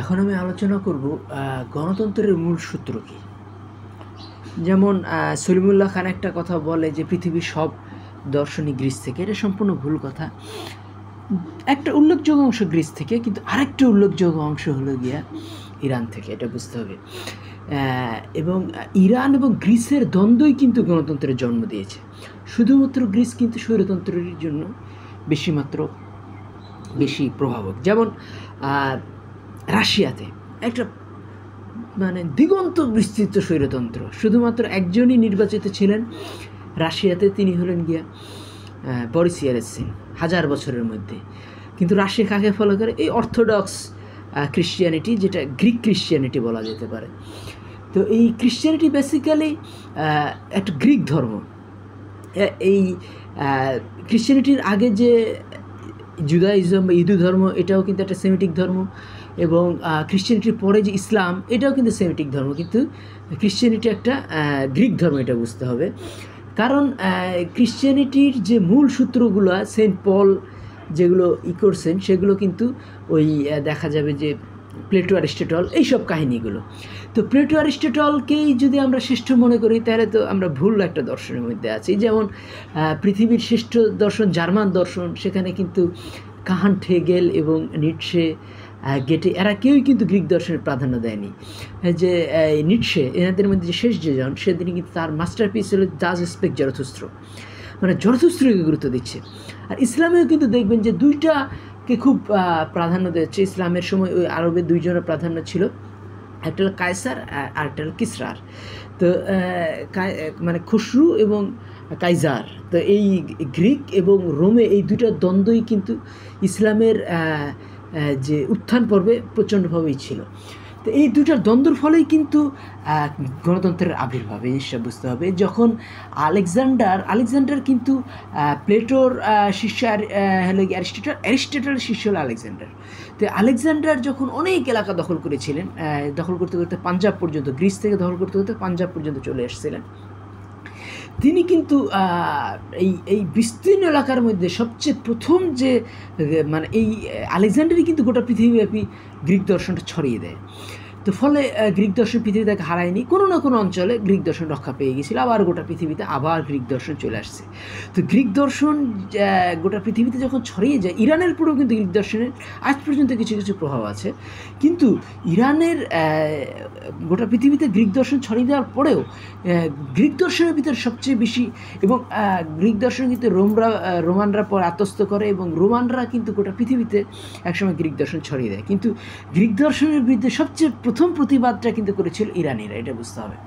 এখন আমি আলোচনা করব গণতন্ত্রের মূল সূত্র কী। যেমন সলিমুল্লাহ খান একটা কথা বলে যে পৃথিবীর সব দর্শনই গ্রিস থেকে। এটা সম্পূর্ণ ভুল কথা। একটা উল্লেখযোগ্য অংশ গ্রিস থেকে, কিন্তু আরেকটা উল্লেখযোগ্য অংশ হলো গিয়া ইরান থেকে। এটা বুঝতে হবে। এবং ইরান এবং গ্রিসের দ্বন্দ্বই কিন্তু গণতন্ত্রের জন্ম দিয়েছে। শুধুমাত্র গ্রিস কিন্তু স্বৈরতন্ত্রের জন্য বেশি প্রভাবক। যেমন রাশিয়াতে একটা দিগন্ত বিস্তৃত স্বৈরতন্ত্র, শুধুমাত্র একজনই নির্বাচিত ছিলেন রাশিয়াতে, তিনি হলেন গিয়া বরিস ইয়েলসিন, 1000 বছরের মধ্যে। কিন্তু রাশিয়া কাকে ফলো করে? এই অর্থোডক্স ক্রিশ্চিয়ানিটি, যেটা গ্রিক ক্রিশ্চিয়ানিটি বলা যেতে পারে। তো এই ক্রিশ্চিয়ানিটি বেসিক্যালি একটা গ্রিক ধর্ম। এই ক্রিশ্চিয়ানিটির আগে যে জুদাইজম বা ইদু ধর্ম, এটাও কিন্তু একটা সেমিটিক ধর্ম, এবং ক্রিশ্চিয়ানিটির পরে যে ইসলাম, এটাও কিন্তু সেমিটিক ধর্ম। কিন্তু ক্রিশ্চিয়ানিটি একটা গ্রিক ধর্ম, এটা বুঝতে হবে। কারণ ক্রিশ্চিয়ানিটির যে মূল সূত্রগুলো সেন্ট পল যেগুলো করছেন, সেগুলো কিন্তু ওই দেখা যাবে যে প্লেটো, অ্যারিস্টটল, এইসব কাহিনীগুলো। তো প্লেটো, অ্যারিস্টটলকেই যদি আমরা শ্রেষ্ঠ মনে করি, তাহলে তো আমরা ভুল একটা দর্শনের মধ্যে আছি। যেমন পৃথিবীর শ্রেষ্ঠ দর্শন জার্মান দর্শন, সেখানে কিন্তু কান্ট, হেগেল এবং নিটশে, গেটে, এরা কেউই কিন্তু গ্রিক দর্শনের প্রাধান্য দেয়নি। যে নিটশে, এনাদের মধ্যে যে শেষ যেজন, সেদিনই কিন্তু তার মাস্টারপিস হলো দাস স্পেক জরথুস্ত্র, মানে জরথুস্ত্রকে গুরুত্ব দিচ্ছে। আর ইসলামেও কিন্তু দেখবেন যে দুইটাকে খুব প্রাধান্য দিচ্ছে। ইসলামের সময় ওই আরবের দুইজনের প্রাধান্য ছিল, একটা হলো কায়সার আর একটা হলো কিসরার। তো খুসরু এবং কাইজার। তো এই গ্রিক এবং রোমে এই দুইটা দ্বন্দ্বই কিন্তু ইসলামের যে উত্থান পর্বে প্রচণ্ডভাবেই ছিল। তো এই দুটার দ্বন্দ্বর ফলেই কিন্তু গণতন্ত্রের আবির্ভাব, এই জিনিসটা বুঝতে হবে। যখন আলেকজান্ডার কিন্তু প্লেটোর শিষ্য হলো অ্যারিস্টটলের শিষ্য হলো আলেকজান্ডার। তো আলেকজান্ডার যখন অনেক এলাকা দখল করেছিলেন, দখল করতে করতে পাঞ্জাব পর্যন্ত, গ্রিস থেকে দখল করতে করতে পাঞ্জাব পর্যন্ত চলে এসেছিলেন, তিনি কিন্তু এই বিস্তীর্ণ এলাকার মধ্যে সবচেয়ে প্রথম যে এই আলেকজান্ডারই কিন্তু গোটা পৃথিবীব্যাপী গ্রিক দর্শনটা ছড়িয়ে দেয়। তো ফলে গ্রিক দর্শন পৃথিবী থেকে হারায়নি, কোনো না কোনো অঞ্চলে গ্রিক দর্শন রক্ষা পেয়ে গেছিলো, আবার গোটা পৃথিবীতে আবার গ্রিক দর্শন চলে আসছে। তো গ্রিক দর্শন গোটা পৃথিবীতে যখন ছড়িয়ে যায়, ইরানের পরেও কিন্তু গ্রিক দর্শনের আজ পর্যন্ত কিছু কিছু প্রভাব আছে। কিন্তু ইরানের গোটা পৃথিবীতে গ্রিক দর্শন ছড়িয়ে দেওয়ার পরেও গ্রিক দর্শনের ভিতরে সবচেয়ে বেশি, এবং গ্রিক দর্শন কিন্তু রোমানরা পর আত্মস্থ করে, এবং রোমানরা কিন্তু গোটা পৃথিবীতে একসময় গ্রিক দর্শন ছড়িয়ে দেয়। কিন্তু গ্রিক দর্শনের বিরুদ্ধে সবচেয়ে প্রথম প্রতিবাদটা কিন্তু করেছিল ইরানিরা, এটা বুঝতে হবে।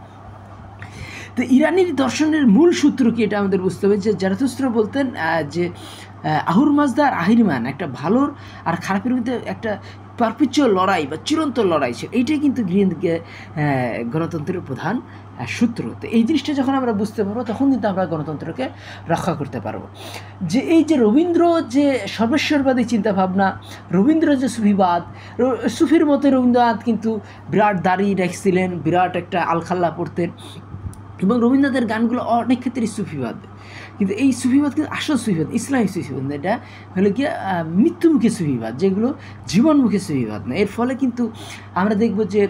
তো ইরানির দর্শনের মূল সূত্র কি, এটা আমাদের বুঝতে হবে। যে জারাথুস্ত্র বলতেন যে আহুর মাজদা আর আহিরমান, একটা ভালোর আর খারাপের মধ্যে একটা পারপিচুয়াল লড়াই বা চিরন্তন লড়াই ছিল। এইটাই কিন্তু গণতন্ত্রের প্রধান সূত্র। তো এই জিনিসটা যখন আমরা বুঝতে পারবো, তখন কিন্তু আমরা গণতন্ত্রকে রক্ষা করতে পারবো। যে এই যে রবীন্দ্র যে সর্বেশ্বরবাদী চিন্তাভাবনা, রবীন্দ্র যে সুফিবাদ, সুফির মতে রবীন্দ্রনাথ কিন্তু বিরাট দাড়ি রেখেছিলেন, বিরাট একটা আলখাল্লা পড়তেন, এবং রবীন্দ্রনাথের গানগুলো অনেক ক্ষেত্রে সুফিবাদ। কিন্তু এই সুফিবাদ কিন্তু আসল সুফিবাদ, ইসলামী সুফিবাদ না, এটা হলো গিয়ে মৃত্যুমুখী সুফিবাদ, যেগুলো জীবনমুখী সুফিবাদ না। এর ফলে কিন্তু আমরা দেখব যে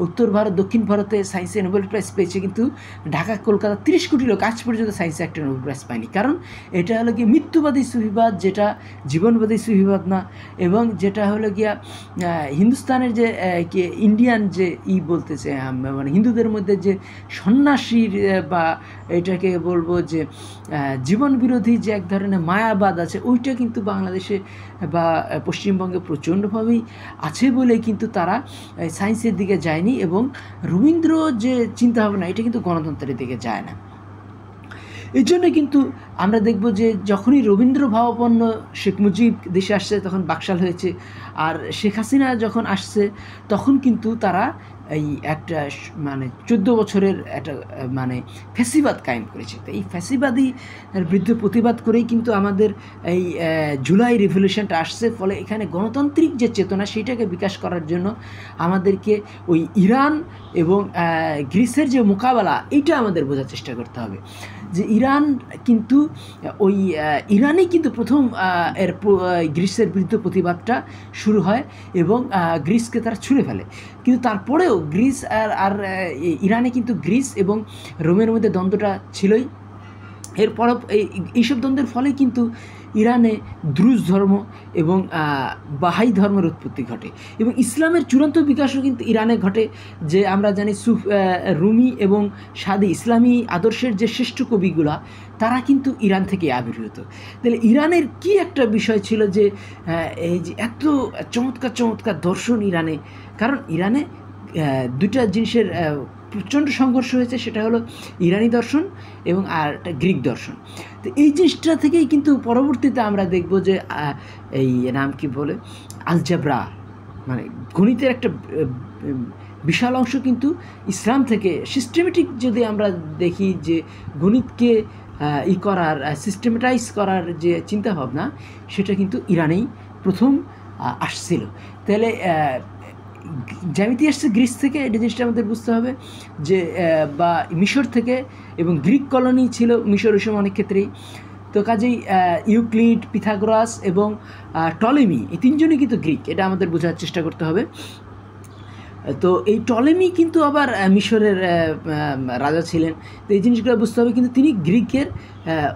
উত্তর ভারত, দক্ষিণ ভারতে সায়েন্সে নোবেল প্রাইজ পেয়েছে, কিন্তু ঢাকা, কলকাতা 30 কোটি লোক আজ পর্যন্ত সায়েন্সে একটা নোবেল প্রাইজ পায়নি। কারণ এটা হলো গিয়ে মৃত্যুবাদী সুফিবাদ, যেটা জীবনবাদী সুফিবাদ না। এবং যেটা হলো গিয়া হিন্দুস্তানের যে ইন্ডিয়ান যে বলতেছে, হিন্দুদের মধ্যে যে সন্ন্যাসীর বা এটাকে বলবো যে জীবন বিরোধী যে এক ধরনের মায়াবাদ আছে, ওইটা কিন্তু বাংলাদেশে বা পশ্চিমবঙ্গে প্রচণ্ডভাবেই আছে বলে কিন্তু তারা সায়েন্সের দিকে যায়নি, এবং রবীন্দ্র যে চিন্তাভাবনা, এটা কিন্তু গণতন্ত্রের দিকে যায় না। এই জন্য কিন্তু আমরা দেখব যে যখনই রবীন্দ্র ভাবাপন্ন শেখ মুজিব দেশে আসছে, তখন বাকশাল হয়েছে। আর শেখ হাসিনা যখন আসছে, তখন কিন্তু তারা এই একটা মানে 14 বছরের একটা মানে ফ্যাসিবাদ কায়েম করেছে। তো এই ফ্যাসিবাদী বিরুদ্ধে প্রতিবাদ করেই কিন্তু আমাদের এই জুলাই রেভলিউশনটা আসছে। ফলে এখানে গণতান্ত্রিক যে চেতনা সেইটাকে বিকাশ করার জন্য আমাদেরকে ওই ইরান এবং গ্রিসের যে মোকাবেলা এইটা আমাদের বোঝার চেষ্টা করতে হবে যে ইরান কিন্তু ওই ইরানেই কিন্তু প্রথম গ্রিসের বিরুদ্ধে প্রতিবাদটা শুরু হয় এবং গ্রিসকে তারা ছুঁড়ে ফেলে। কিন্তু তারপরেও গ্রিস আর ইরানে কিন্তু গ্রিস এবং রোমের মধ্যে দ্বন্দ্বটা ছিলই। এরপর এইসব দ্বন্দ্বের ফলে কিন্তু ইরানে দ্রুজ ধর্ম এবং বাহাই ধর্মের উৎপত্তি ঘটে এবং ইসলামের চূড়ান্ত বিকাশও কিন্তু ইরানে ঘটে। যে আমরা জানি রুমি এবং সাদি ইসলামী আদর্শের যে শ্রেষ্ঠ কবিগুলা তারা কিন্তু ইরান থেকে আবির্ভূত। তাহলে ইরানের কি একটা বিষয় ছিল যে এই যে এত চমৎকার চমৎকার দর্শন ইরানে, কারণ ইরানে দুটা জিনিসের প্রচণ্ড সংঘর্ষ হয়েছে, সেটা হলো ইরানি দর্শন এবং আর একটা গ্রিক দর্শন। তো এই জিনিসটা থেকেই কিন্তু পরবর্তীতে আমরা দেখব যে এই নাম কি বলে আলজাবরা মানে গণিতের একটা বিশাল অংশ কিন্তু ইসলাম থেকে সিস্টেমেটিক যদি আমরা দেখি যে গণিতকে করার সিস্টেমেটাইজ করার যে চিন্তাভাবনা সেটা কিন্তু ইরানেই প্রথম আসছিল। তাহলে জ্যামিতি আসছে গ্রিস থেকে, এটা জিনিসটা আমাদের বুঝতে হবে যে বা মিশর থেকে, এবং গ্রিক কলোনি ছিল মিশর ওই সময় অনেক ক্ষেত্রেই। তো কাজেই ইউক্লিড, পিথাগোরাস এবং টলেমি এই তিনজনই কিন্তু গ্রিক, এটা আমাদের বোঝার চেষ্টা করতে হবে। তো এই টলেমি কিন্তু আবার মিশরের রাজা ছিলেন। তো এই জিনিসগুলো বুঝতে হবে, কিন্তু তিনি গ্রিকের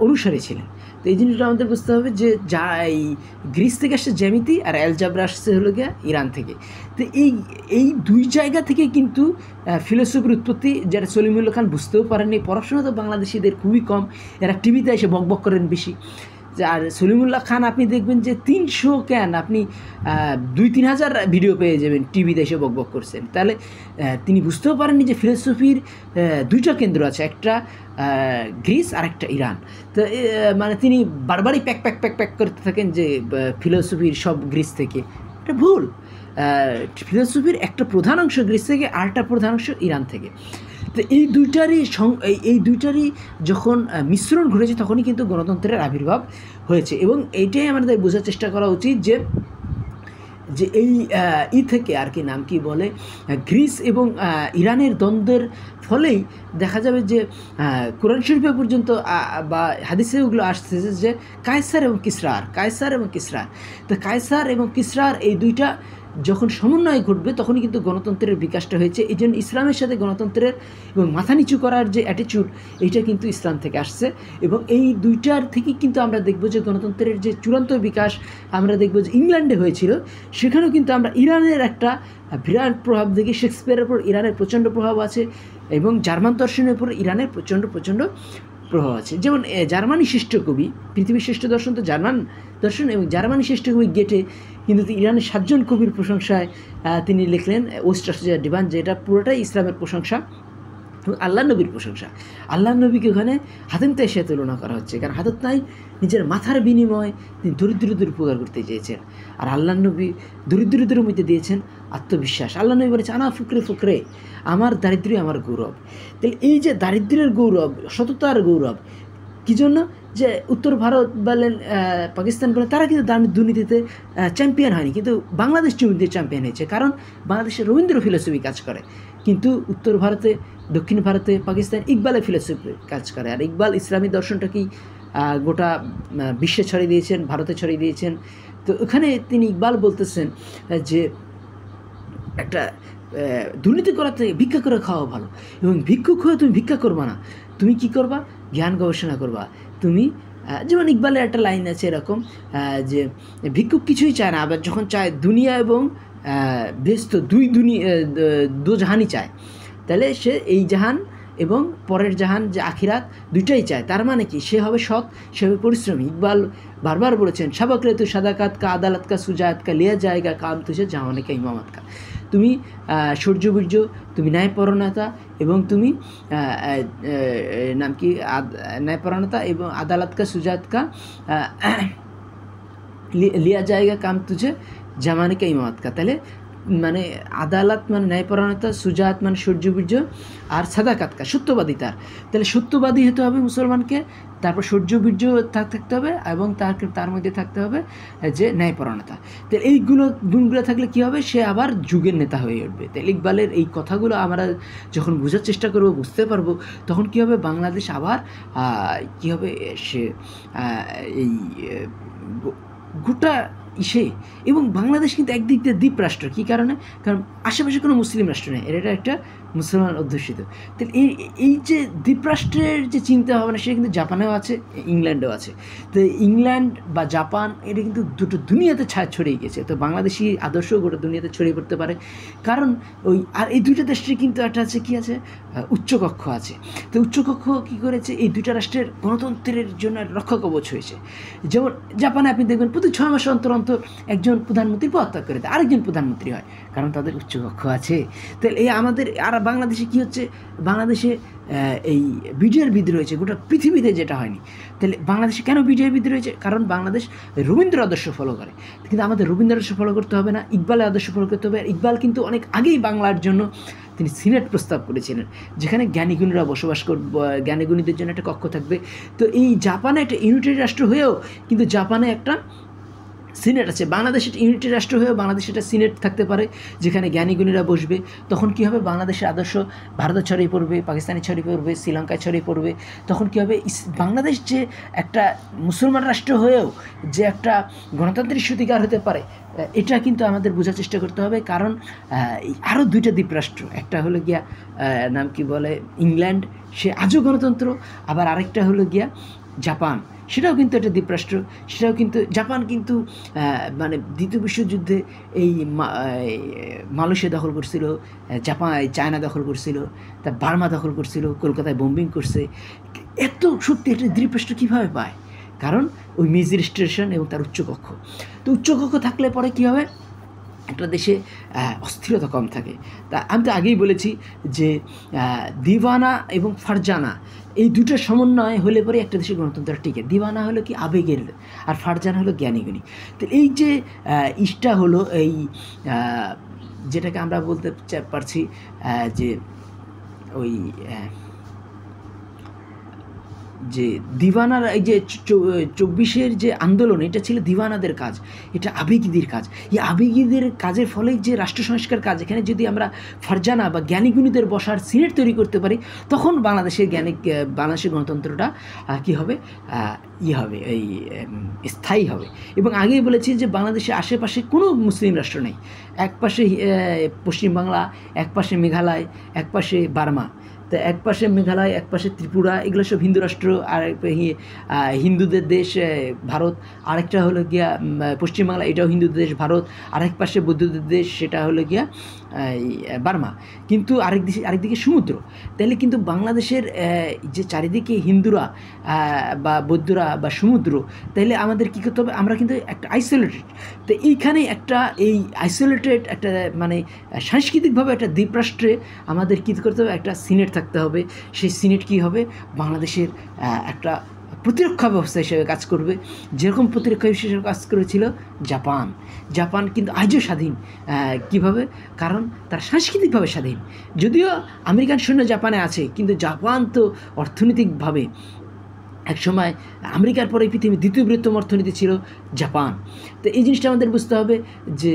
অনুসারী ছিলেন। তো এই জিনিসটা আমাদের বুঝতে হবে যে যা এই গ্রিস থেকে আসছে জ্যামিতি আর অ্যালজাবরা আসছে হলো গিয়া ইরান থেকে। তো এই দুই জায়গা থেকে কিন্তু ফিলোসফির উৎপত্তি, যেটা সলিমুল্লাহ খান বুঝতেও পারেননি। পড়াশোনা তো বাংলাদেশিদের খুবই কম, এরা টিভিতে এসে বকবক করেন বেশি। আর সলিমুল্লাহ খান আপনি দেখবেন যে 300 কেন আপনি 2-3 হাজার ভিডিও পেয়ে যাবেন টিভিতে এসে বকবক করছেন। তাহলে তিনি বুঝতেও পারেননি যে ফিলোসফির দুইটা কেন্দ্র আছে, একটা গ্রিস আর একটা ইরান। তো মানে তিনি বারবারই প্যাক প্যাক প্যাক প্যাক করতে থাকেন যে ফিলোসফির সব গ্রিস থেকে। এটা ভুল। ফিলোসফির একটা প্রধান অংশ গ্রিস থেকে, আরেকটা প্রধান অংশ ইরান থেকে। তো এই দুইটারই যখন মিশ্রণ ঘটেছে তখনই কিন্তু গণতন্ত্রের আবির্ভাব হয়েছে। এবং এইটাই আমাদের বোঝার চেষ্টা করা উচিত যে এই থেকে আর কি নাম কি বলে গ্রিস এবং ইরানের দ্বন্দ্বের ফলেই দেখা যাবে যে কোরআন শরীফে পর্যন্ত বা হাদিসে ওগুলো আসতেছে যে কায়সার এবং কিসরার। তো কায়সার এবং কিসরার এই দুইটা যখন সমন্বয় ঘটবে তখনই কিন্তু গণতন্ত্রের বিকাশটা হয়েছে। এই জন্য ইসলামের সাথে গণতন্ত্রের এবং মাথা নিচু করার যে অ্যাটিটিউড, এইটা কিন্তু ইসলাম থেকে আসছে। এবং এই দুইটার থেকেই কিন্তু আমরা দেখব যে গণতন্ত্রের যে চূড়ান্ত বিকাশ আমরা দেখব যে ইংল্যান্ডে হয়েছিল, সেখানেও কিন্তু আমরা ইরানের একটা বিরাট প্রভাব দেখি। শেক্সপিয়ারের উপর ইরানের প্রচণ্ড প্রভাব আছে এবং জার্মান দর্শনের উপর ইরানের প্রচণ্ড প্রভাব আছে। যেমন জার্মানি শ্রেষ্ঠ কবি, পৃথিবীর শ্রেষ্ঠ দর্শন তো জার্মান দর্শন, এবং জার্মানি শ্রেষ্ঠ কবি গেটে কিন্তু ইরানের 7 জন কবির প্রশংসায় তিনি লিখলেন ওস্ট্রাসিয়ার ডিভান, যেটা পুরোটাই ইসলামের প্রশংসা এবং আল্লাহ নবীর প্রশংসা। আল্লাহ নবীকে ওখানে হাতেম তাই তুলনা করা হচ্ছে, কারণ হাতত নাই নিজের মাথার বিনিময়ে তিনি দরিদ্রদের উপকার করতে চেয়েছেন। আর আল্লাহ নবী দরিদ্রদের মধ্যে দিয়েছেন আত্মবিশ্বাস। আল্লাহ নবী বলেছে আনা ফুকরে, আমার দারিদ্র্যই আমার গৌরব। তাহলে এই যে দারিদ্র্যের গৌরব, সততার গৌরব, কী জন্য? যে উত্তর ভারত বলেন, পাকিস্তান বলেন, তারা কিন্তু দুর্নীতিতে চ্যাম্পিয়ন হয়নি, কিন্তু বাংলাদেশ দুর্নীতিতে চ্যাম্পিয়ন হয়েছে, কারণ বাংলাদেশে রবীন্দ্র ফিলোসফি কাজ করে। কিন্তু উত্তর ভারতে, দক্ষিণ ভারতে, পাকিস্তান ইকবালের ফিলোসফি কাজ করে। আর ইকবাল ইসলামী দর্শনটাকেই গোটা বিশ্বে ছড়িয়ে দিয়েছেন, ভারতে ছড়িয়ে দিয়েছেন। তো ওখানে তিনি ইকবাল বলতেছেন যে একটা দুর্নীতি করার থেকে ভিক্ষা করে খাওয়া ভালো, এবং ভিক্ষুক হয়ে তুমি ভিক্ষা করবা না, তুমি কি করবা? জ্ঞান গবেষণা করবা। তুমি যেমন ইকবালের একটা লাইন আছে এরকম যে ভিক্ষুক কিছুই চায় না, আবার যখন চায় দুনিয়া এবং বেহেশত, দু জাহানই চায়। তাহলে সে এই জাহান এবং পরের জাহান যে আখিরাত, দুইটাই চায়। তার মানে কি? সে হবে সৎ, সে হবে পরিশ্রমী। ইকবাল বারবার বলেছেন সাবাকলে তু সাদাকাত কা, আদালত কা, সুজাত কা, লিয়া জায়গা কাম তুঝে জামানে কা, ইমামত কা। তুমি সূর্যবীর্য, তুমি ন্যায়পরায়ণতা, এবং তুমি নাম কি ন্যায়পরায়ণতা এবং আদালত কা, সুজাত কা, লিয়া জায়গা কাম তুঝে জামানে কা, ইমামত কা। তাহলে মানে আদালত মানে ন্যায়পরায়ণতা, সুজাত মানে সৌর্যবীর্য, আর সাদাকাতকা সত্যবাদিতার। তাহলে সত্যবাদী হতে হবে মুসলমানকে, তারপর সৌর্যবীর্য থাকতে হবে, এবং তার মধ্যে থাকতে হবে যে ন্যায়পরায়ণতা। তাহলে এইগুলো গুণগুলো থাকলে কী হবে, সে আবার যুগের নেতা হয়ে উঠবে। তাহলে ইকবালের এই কথাগুলো আমরা যখন বোঝার চেষ্টা করব, বুঝতে পারবো, তখন কী হবে, বাংলাদেশ আবার কী হবে, সে এই গোটা ইসে, এবং বাংলাদেশ কিন্তু একদিক দিয়ে দ্বীপ রাষ্ট্র। কী কারণে? কারণ আশেপাশে কোনো মুসলিম রাষ্ট্র নেই, এটা একটা মুসলমান অধ্যুষিত। তাহলে এই যে দ্বীপরাষ্ট্রের যে চিন্তা ভাবনা, সেটা কিন্তু জাপানেও আছে, ইংল্যান্ডেও আছে। তো ইংল্যান্ড বা জাপান এটা কিন্তু দুটো দুনিয়াতে ছড়িয়ে গেছে। তো বাংলাদেশি আদর্শ গোটা দুনিয়াতে ছড়িয়ে পড়তে পারে, কারণ আর এই দুইটা দেশের কিন্তু একটা আছে, কী আছে, উচ্চকক্ষ আছে। তো উচ্চকক্ষ কী করেছে, এই দুইটা রাষ্ট্রের গণতন্ত্রের জন্য রক্ষা কবচ হয়েছে। যেমন জাপানে আপনি দেখবেন প্রতি 6 মাস অন্তর অন্তর একজন প্রধানমন্ত্রী পদত্যাগ করে দেয়, আরেকজন প্রধানমন্ত্রী হয়, কারণ তাদের উচ্চকক্ষ আছে। তাহলে এই আমাদের আর বাংলাদেশে কী হচ্ছে, বাংলাদেশে এই বিডিআর বিদ্রোহ হয়েছে, গোটা পৃথিবীতে যেটা হয়নি। তাহলে বাংলাদেশে কেন বিডিআর বিদ্রোহ হয়েছে? কারণ বাংলাদেশ রবীন্দ্র আদর্শ ফলো করে। কিন্তু আমাদের রবীন্দ্র আদর্শ ফলো করতে হবে না, ইকবালের আদর্শ ফলো করতে হবে। ইকবাল কিন্তু অনেক আগেই বাংলার জন্য তিনি সিনেট প্রস্তাব করেছিলেন, যেখানে জ্ঞানীগুণীরা বসবাস জ্ঞানীগুণীদের জন্য একটা কক্ষ থাকবে। তো এই জাপানে একটা ইউনিটারি রাষ্ট্র হয়েও কিন্তু জাপানে একটা সিনেট আছে। বাংলাদেশের ইউনিটি রাষ্ট্র হয়েও বাংলাদেশে একটা সিনেট থাকতে পারে, যেখানে জ্ঞানীগুণীরা বসবে। তখন কী হবে, বাংলাদেশের আদর্শ ভারতে ছড়িয়ে পড়বে, পাকিস্তানে ছড়িয়ে পড়বে, শ্রীলঙ্কায় ছড়িয়ে পড়বে। তখন কী হবে, বাংলাদেশ যে একটা মুসলমান রাষ্ট্র হয়েও যে একটা গণতান্ত্রিক সূতিকার হতে পারে, এটা কিন্তু আমাদের বোঝার চেষ্টা করতে হবে। কারণ আরও দুইটা দ্বীপরাষ্ট্র, একটা হলো গিয়া নাম কি বলে ইংল্যান্ড, সে আজও গণতন্ত্র, আবার আরেকটা হলো গিয়া জাপান, সেটাও কিন্তু একটা দ্বীপরাষ্ট্র। সেটাও কিন্তু জাপান কিন্তু মানে দ্বিতীয় বিশ্বযুদ্ধে এই মালয়েশিয়া দখল করছিল, চায়না দখল করছিল, তা বার্মা দখল করছিল, কলকাতায় বোম্বিং করছে। এত সত্যি একটা দ্বীপরাষ্ট্র কীভাবে পায়? কারণ ওই মিউজিক স্টেশন এবং তার উচ্চকক্ষ। তো উচ্চকক্ষ থাকলে পরে কী হবে, একটা দেশে অস্থিরতা কম থাকে। তা আমি তো আগেই বলেছি যে দিওয়ানা এবং ফারজানা এই দুটোর সমন্বয় হলে পরে একটা দেশের গণতন্ত্র টিকে। দিওয়ানা হলো কি আবেগের, আর ফারজানা হলো জ্ঞানীগুণী। তো এই যে ইসটা হলো এই যেটাকে আমরা বলতে পারছি যে ওই যে দিওয়ানার এই যে 24-এর যে আন্দোলন, এটা ছিল দিওয়ানাদের কাজ, এটা আবেগীদের কাজ। এই আবেগীদের কাজের ফলে যে রাষ্ট্র সংস্কার কাজ, এখানে যদি আমরা ফারজানা বা জ্ঞানীগুণীদের বসার সিনেট তৈরি করতে পারি, তখন বাংলাদেশের বাংলাদেশের গণতন্ত্রটা কী হবে, হবে এই স্থায়ী হবে। এবং আগেই বলেছি যে বাংলাদেশের আশেপাশে কোনো মুসলিম রাষ্ট্র নেই। এক পাশে পশ্চিমবাংলা, এক পাশে মেঘালয়, এক পাশে বার্মা। তো এক পাশে মেঘালয়, এক পাশে ত্রিপুরা, এগুলো সব হিন্দু রাষ্ট্র। আর হিন্দুদের দেশ ভারত। আরেকটা হলো গিয়া পশ্চিমবাংলা, এটাও হিন্দুদের দেশ ভারত। আরেক পাশে বৌদ্ধদের দেশ, সেটা হলো গিয়া বার্মা। কিন্তু আরেকদিকে সমুদ্র। তাহলে কিন্তু বাংলাদেশের যে চারিদিকে হিন্দুরা বা বৌদ্ধরা বা সমুদ্র, তাহলে আমাদের কী করতে হবে, আমরা কিন্তু একটা আইসোলেটেড। তো এইখানে একটা এই আইসোলেটেড একটা মানে সাংস্কৃতিকভাবে একটা দ্বীপরাষ্ট্রে আমাদের কী করতে হবে, একটা সিনেট থাকতে হবে। সেই সিনেট কী হবে, বাংলাদেশের একটা প্রতিরক্ষা ব্যবস্থা হিসেবে কাজ করবে, যেরকম প্রতিরক্ষা হিসেবে কাজ করেছিল জাপান কিন্তু আজও স্বাধীন। কিভাবে? কারণ তার সাংস্কৃতিকভাবে স্বাধীন। যদিও আমেরিকান সৈন্য জাপানে আছে, কিন্তু জাপান তো অর্থনৈতিকভাবে একসময় আমেরিকার পরে পৃথিবীর দ্বিতীয় বৃহত্তম অর্থনীতি ছিল জাপান। তো এই জিনিসটা আমাদের বুঝতে হবে যে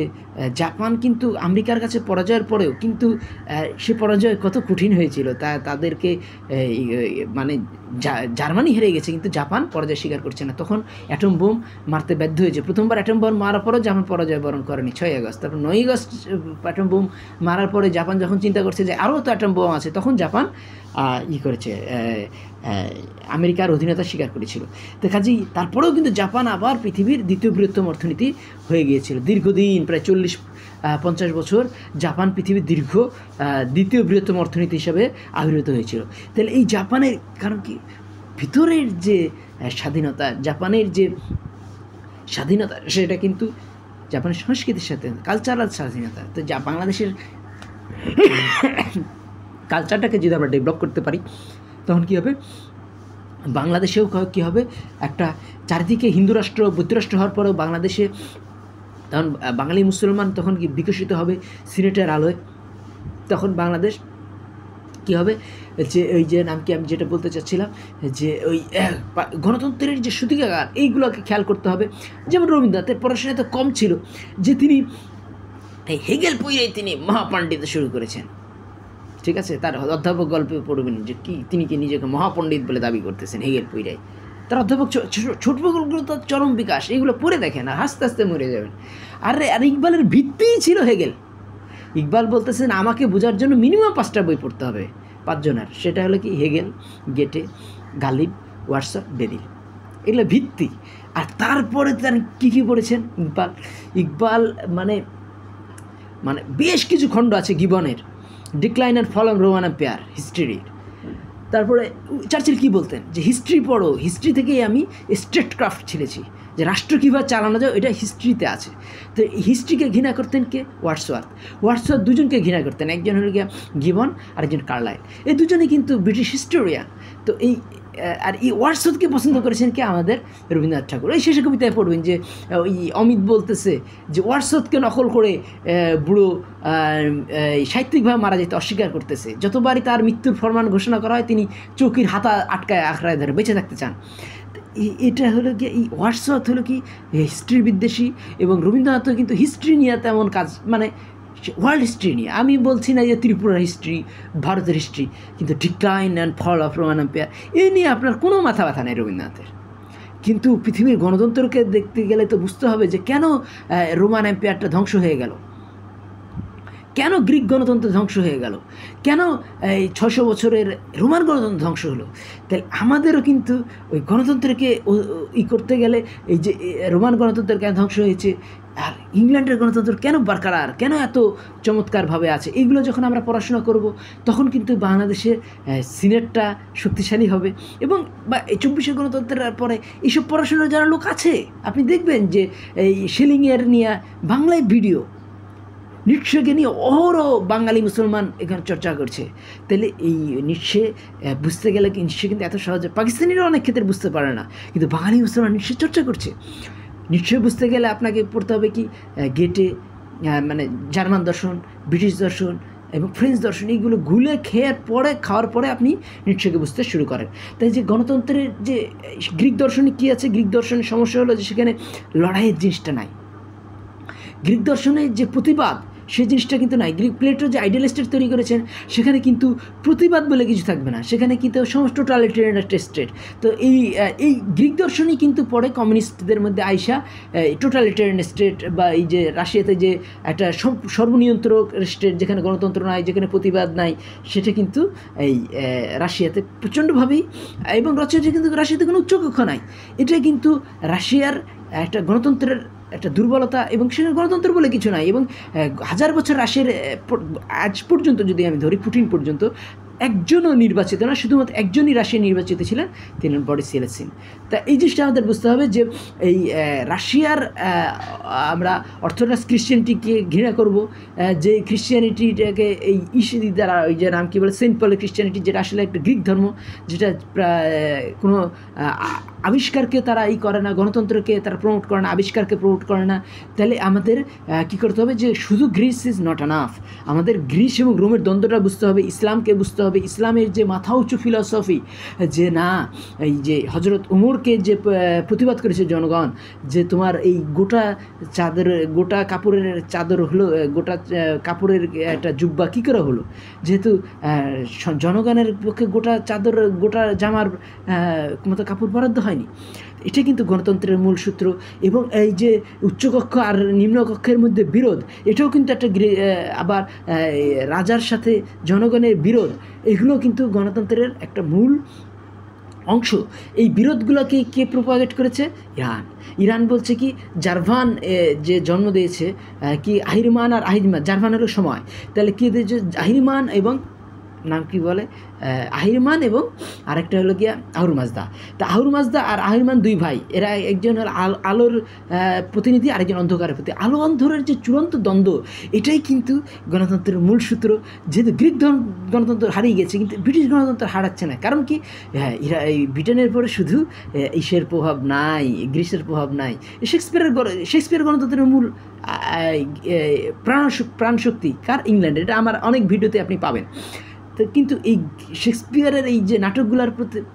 জাপান কিন্তু আমেরিকার কাছে পরাজয়ের পরেও কিন্তু সে পরাজয় কত কঠিন হয়েছিল, তাদেরকে মানে জার্মানি হেরে গেছে, কিন্তু জাপান পরাজয় স্বীকার করছে না। তখন অ্যাটম বোম মারতে বাধ্য হয়েছে। প্রথমবার অ্যাটম বোম মারার পরেও জাপান পরাজয় বরণ করেনি 6 আগস্ট। তারপর 9 আগস্ট অ্যাটম বোম মারার পরে জাপান যখন চিন্তা করছে যে আরও তো অ্যাটম বোম আছে, তখন জাপান করেছে, আমেরিকার অধীনতা স্বীকার করেছিল। তো কাজেই তারপরেও কিন্তু জাপান আবার পৃথিবীর দ্বিতীয় বৃহত্তম অর্থনীতি হয়ে গিয়েছিল। দীর্ঘদিন প্রায় 40-50 বছর জাপান পৃথিবীর দ্বিতীয় বৃহত্তম অর্থনীতি হিসাবে আবির্ভূত হয়েছিল। তাহলে এই জাপানের কারণ কি, ভিতরের যে স্বাধীনতা, জাপানের যে স্বাধীনতা, সেটা কিন্তু জাপানের সংস্কৃতির সাথে কালচারাল স্বাধীনতা। তো বাংলাদেশের কালচারটাকে যদি আমরা ডেভেলপ করতে পারি, তখন কী হবে, বাংলাদেশেও কী হবে, একটা চারিদিকে হিন্দু রাষ্ট্র বৌদ্ধ রাষ্ট্র হওয়ার পরেও বাংলাদেশে তখন বাঙালি মুসলমান তখন কি বিকশিত হবে সিনেটের আলোয়, তখন বাংলাদেশ কী হবে, যে ওই যে নাম কি আমি যেটা বলতে চাচ্ছিলাম, যে ওই গণতন্ত্রের যে সূতিকাগার এইগুলোকে খেয়াল করতে হবে। যেমন রবীন্দ্রনাথের পড়াশোনা তো কম ছিল যে তিনি এই হেগেল পড়েই তিনি মহাপণ্ডিত শুরু করেছেন, ঠিক আছে। তার অধ্যাপক গল্পে পড়বেন যে কি তিনি কি নিজেকে মহাপণ্ডিত বলে দাবি করতেছেন হেগেল পড়াই। তার অধ্যাপক ছোট গল্পগুলো তার চরম বিকাশ, এইগুলো পড়ে দেখেন আর হাসতে হাসতে মরে যাবেন। আর ইকবালের ভিত্তিই ছিল হেগেল। ইকবাল বলতেছেন আমাকে বোঝার জন্য মিনিমাম 5টা বই পড়তে হবে, 5 জনের, সেটা হলো কি হেগেল, গেটে, গালিব, ওয়াটসন, বেরিল, এগুলো ভিত্তি। আর তারপরে তার কী পড়েছেন ইকবাল মানে মানে বেশ কিছু খণ্ড আছে গিবনের, decline and fall of Roman empire, হিস্ট্রির। তারপরে চার্চিল কী বলতেন যে হিস্ট্রি পড়ো, হিস্ট্রি থেকেই আমি স্টেটক্রাফট ছেড়েছি, যে রাষ্ট্র কীভাবে চালানো যায় এটা হিস্ট্রিতে আছে। তো হিস্ট্রিকে ঘৃণা করতেন কে? ওয়াটসওয়ার্থ দুজনকে ঘৃণা করতেন, একজন হলো গিয়া গিবন আর একজন কার্লাইল। এই দুজনে কিন্তু ব্রিটিশ হিস্টোরিয়ান। তো এই আর এই ওয়াটসওয়ার্থকে পছন্দ করেছেন কে? আমাদের রবীন্দ্রনাথ ঠাকুর। এই শেষে কবিতায় পড়বেন যে ওই অমিত বলতেছে যে ওয়াটসওয়ার্থকে নকল করে বুড়ো সাহিত্যিকভাবে মারা যেতে অস্বীকার করতেছে, যতবারই তার মৃত্যুর ফরমান ঘোষণা করা হয় তিনি চৌকির হাতা আটকায় আখড়ায় ধরে বেঁচে থাকতে চান। এটা হলো কি এই ওয়াটসওয়ার্থ হলো কি হিস্ট্রি বিদ্বেষী, এবং রবীন্দ্রনাথ কিন্তু হিস্ট্রি নিয়ে তেমন কাজ, মানে ওয়ার্ল্ড হিস্ট্রি নিয়ে। আমি বলছি না যে ত্রিপুরার হিস্ট্রি, ভারতের হিস্ট্রি, কিন্তু decline and fall of Roman empire এই নিয়ে আপনার কোনো মাথা ব্যথা নেই রবীন্দ্রনাথের। কিন্তু পৃথিবীর গণতন্ত্রকে দেখতে গেলে তো বুঝতে হবে যে কেন রোমান এম্পায়ারটা ধ্বংস হয়ে গেল, কেন গ্রিক গণতন্ত্র ধ্বংস হয়ে গেল, কেন এই 600 বছরের রোমান গণতন্ত্র ধ্বংস হলো। তাহলে আমাদেরও কিন্তু ওই গণতন্ত্রকে করতে গেলে এই যে রোমান গণতন্ত্রের কেন ধ্বংস হয়েছে, আর ইংল্যান্ডের গণতন্ত্র কেন বরকরার, কেন এত চমৎকারভাবে আছে, এইগুলো যখন আমরা পড়াশোনা করব তখন কিন্তু বাংলাদেশের সিনেটটা শক্তিশালী হবে। এবং বা এই 24শে গণতন্ত্রের পরে এইসব পড়াশোনার যারা লোক আছে, আপনি দেখবেন যে এই শেলিংয়ের নিয়ে বাংলায় ভিডিও, নিশ্চয়কে নিয়ে অহরহ বাঙালি মুসলমান এখানে চর্চা করছে। তাহলে এই নিশ্চয় বুঝতে গেলে কি নিশ্চয় কিন্তু এত সহজে পাকিস্তানিরা অনেক ক্ষেত্রে বুঝতে পারে না, কিন্তু বাঙালি মুসলমান নিশ্চয় চর্চা করছে। নিশ্চয় বুঝতে গেলে আপনাকে পড়তে হবে কি গেটে, মানে জার্মান দর্শন, ব্রিটিশ দর্শন এবং ফ্রেঞ্চ দর্শন, এইগুলো গুলে খাওয়ার পরে আপনি নিশ্চয়কে বুঝতে শুরু করেন। তাই যে গণতন্ত্রের যে গ্রিক দর্শনে কী আছে, গ্রিক দর্শনের সমস্যা হলো যে সেখানে লড়াইয়ের জিনিসটা নাই। গ্রিক দর্শনের যে প্রতিবাদ সেই জিনিসটা কিন্তু নাই। গ্রিক প্লেটো যে আইডিয়াল স্টেট তৈরি করেছেন সেখানে কিন্তু প্রতিবাদ বলে কিছু থাকবে না, সেখানে কিন্তু সমস্ত টোটালিটেরিয়ান একটা স্টেট। তো এই গ্রিক দর্শনই কিন্তু পরে কমিউনিস্টদের মধ্যে আইসা টোটালিটেরিয়ান স্টেট, বা এই যে রাশিয়াতে যে একটা সর্বনিয়ন্ত্রক স্টেট, যেখানে গণতন্ত্র নাই, যেখানে প্রতিবাদ নাই, সেটা কিন্তু এই রাশিয়াতে প্রচণ্ডভাবেই, এবং কিন্তু রাশিয়াতে কোনো উচ্চকক্ষ নাই। এটা কিন্তু রাশিয়ার একটা গণতন্ত্রের একটা দুর্বলতা, এবং সেখানে গণতন্ত্র বলে কিছু নাই। এবং 1000 বছর রাশিয়ার আজ পর্যন্ত যদি আমি ধরি, পুটিন পর্যন্ত একজনও নির্বাচিত না, শুধুমাত্র একজনই রাশিয়া নির্বাচিত ছিলেন, তিনি বরিস ইয়েলসিন। তা এই জিনিসটা আমাদের বুঝতে হবে যে এই রাশিয়ার আমরা অর্থোডক্স খ্রিশ্চানিটিকে ঘৃণা করব, যে খ্রিশ্চানিটিটাকে এই ইসিদি দ্বারা, ওই যে নাম কী বলে সেন্ট পলের খ্রিশ্চানিটি, যেটা আসলে একটা গ্রিক ধর্ম, যেটা কোনো আবিষ্কারকে তারা করে না, গণতন্ত্রকে তারা প্রমোট করে না, আবিষ্কারকে প্রমোট করে না। তাহলে আমাদের কী করতে হবে যে শুধু গ্রিস ইজ নট এনাফ, আমাদের গ্রিস এবং রোমের দ্বন্দ্বটা বুঝতে হবে, ইসলামকে বুঝতে হবে, ইসলামের যে মাথা উঁচু ফিলসফি, যে না এই যে হজরত উমরকে যে প্রতিবাদ করেছে জনগণ, যে তোমার এই গোটা কাপড়ের চাদর হলো, গোটা কাপড়ের একটা জুব্বা কী করে হলো, যেহেতু জনগণের পক্ষে গোটা চাদর, গোটা জামার মতো কাপড় বরাদ্দ হয়নি। এটা কিন্তু গণতন্ত্রের মূল সূত্র। এবং এই যে উচ্চকক্ষ আর নিম্নকক্ষের মধ্যে বিরোধ, এটাও কিন্তু একটা আবার রাজার সাথে জনগণের বিরোধ, এগুলো কিন্তু গণতন্ত্রের একটা মূল অংশ। এই বিরোধগুলোকে কে প্রোপাগেট করেছে? ইরান বলছে কি জারভান যে জন্ম দিয়েছে কি আহিরমান আর আহিরমান, জারভান হলো সময়, তাহলে কী দিয়েছে? আহিরমান এবং নাম কি বলে, আহিরমান এবং আরেকটা হলো গিয়া আহুরমাজদা। তা আহুরমাজদা আর আহিরমান দুই ভাই, এরা একজন হলো আলোর প্রতিনিধি, আরেকজন অন্ধকারের প্রতি। আলো অন্ধকারের যে চূড়ান্ত দ্বন্দ্ব, এটাই কিন্তু গণতন্ত্রের মূল সূত্র। যেহেতু গ্রিক গণতন্ত্র হারিয়ে গেছে, কিন্তু ব্রিটিশ গণতন্ত্র হারাচ্ছে না। কারণ কি, হ্যাঁ, এরা এই ব্রিটেনের পরে শুধু ইসের প্রভাব নাই, গ্রিসের প্রভাব নাই। শেক্সপিয়ারের গণতন্ত্রের মূল প্রাণশক্তি কার? ইংল্যান্ড। এটা আমার অনেক ভিডিওতে আপনি পাবেন। তো কিন্তু এই শেক্সপিয়ারের এই যে নাটকগুলোর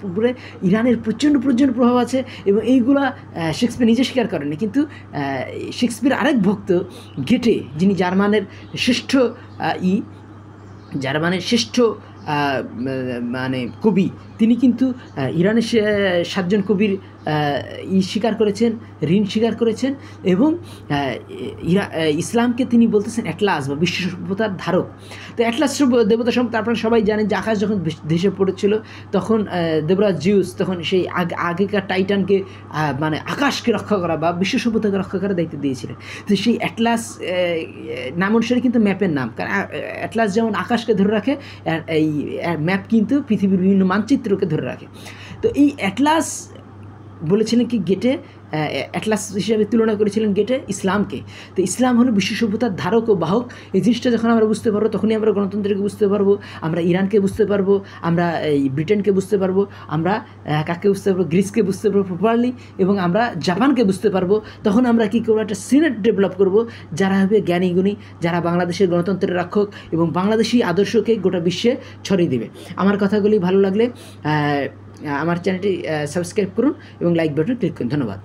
উপরে ইরানের প্রচণ্ড প্রভাব আছে, এবং এইগুলা শেক্সপিয়ার নিজে স্বীকার করেনি। কিন্তু শেক্সপিয়ার আরেক ভক্ত গেটে, যিনি জার্মানের শ্রেষ্ঠ মানে কবি, তিনি কিন্তু ইরানের 7জন কবির স্বীকার করেছেন, ঋণ স্বীকার করেছেন, এবং ইসলামকে তিনি বলতেছেন অ্যাটলাস বা বিশ্ব সভ্যতার ধারক। তো অ্যাটলাস দেবতা সম্পর্কে আপনারা সবাই জানেন যে আকাশ যখন ধসে পড়েছিল, তখন দেবরাজ জিউস তখন সেই আগেকার টাইটানকে মানে আকাশকে রক্ষা করা বা বিশ্ব সভ্যতাকে রক্ষা করার দায়িত্ব দিয়েছিলেন। তো সেই অ্যাটলাস নাম অনুসারে কিন্তু ম্যাপের নাম, কারণ অ্যাটলাস যেমন আকাশকে ধরে রাখে, এই ম্যাপ কিন্তু পৃথিবীর বিভিন্ন মানচিত্রকে ধরে রাখে। তো এই অ্যাটলাস বলেছিলেন কি গেটে, অ্যাটলাস হিসাবে তুলনা করেছিলেন গেটে ইসলামকে। তো ইসলাম হলো বিশ্ব সভ্যতার ধারক ও বাহক। এই জিনিসটা যখন আমরা বুঝতে পারবো, তখনই আমরা গণতন্ত্রকে বুঝতে পারবো, আমরা ইরানকে বুঝতে পারবো, আমরা এই ব্রিটেনকে বুঝতে পারবো, আমরা কাকে বুঝতে পারবো, গ্রিসকে বুঝতে পারবো প্রপারলি, এবং আমরা জাপানকে বুঝতে পারবো। তখন আমরা কী করবো, একটা সিনেট ডেভেলপ করবো, যারা হবে জ্ঞানী গুণী, যারা বাংলাদেশের গণতন্ত্রের রক্ষক এবং বাংলাদেশি আদর্শকে গোটা বিশ্বে ছড়িয়ে দেবে। আমার কথাগুলি ভালো লাগলে আমার চ্যানেলটি সাবস্ক্রাইব করুন এবং লাইক বাটন ক্লিক করুন। ধন্যবাদ।